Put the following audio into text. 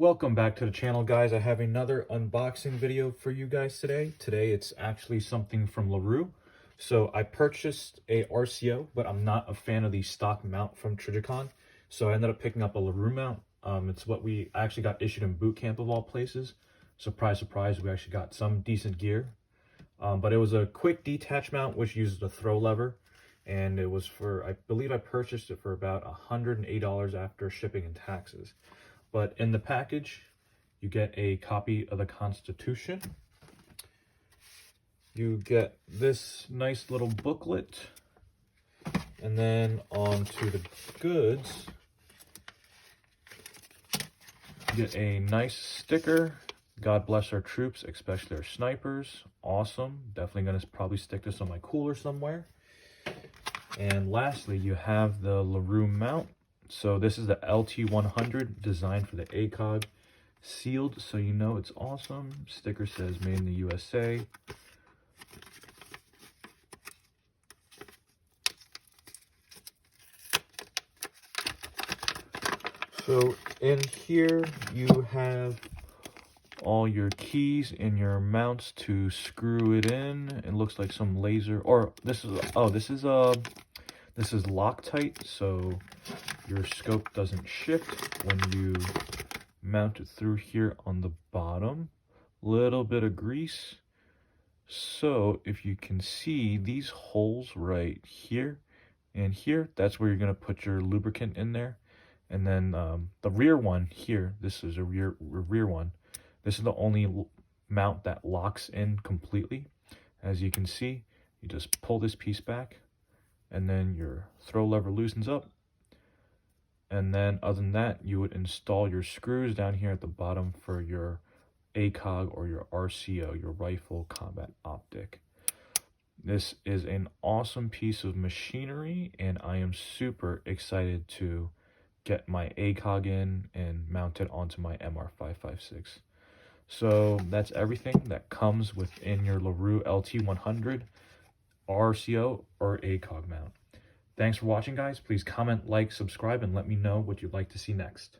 Welcome back to the channel, guys. I have another unboxing video for you guys today. Today it's actually something from LaRue. So I purchased a RCO, but I'm not a fan of the stock mount from Trijicon. So I ended up picking up a LaRue mount. It's what we actually got issued in boot camp of all places. Surprise, surprise, we actually got some decent gear. But it was a quick detach mount which uses a throw lever. And it was for, I believe I purchased it for about $108 after shipping and taxes. But in the package, you get a copy of the Constitution. You get this nice little booklet. And then on to the goods, you get a nice sticker. God bless our troops, especially our snipers. Awesome. Definitely going to probably stick this on my cooler somewhere. And lastly, you have the LaRue mount. So this is the LT100 designed for the Acog, sealed so you know it's awesome. Sticker says made in the USA. So in here you have all your keys and your mounts to screw it in. It looks like some laser, or this is Loctite, so your scope doesn't shift when you mount it through here on the bottom. Little bit of grease. So if you can see these holes right here and here, that's where you're going to put your lubricant in there. And then the rear one here, this is a rear one. This is the only mount that locks in completely. As you can see, you just pull this piece back and then your throw lever loosens up. And then other than that, you would install your screws down here at the bottom for your Acog or your RCO, your rifle combat optic. This is an awesome piece of machinery, and I am super excited to get my Acog in and mount it onto my MR556. So that's everything that comes within your LaRue LT100 RCO or Acog mount. Thanks for watching, guys. Please comment, like, subscribe, and let me know what you'd like to see next.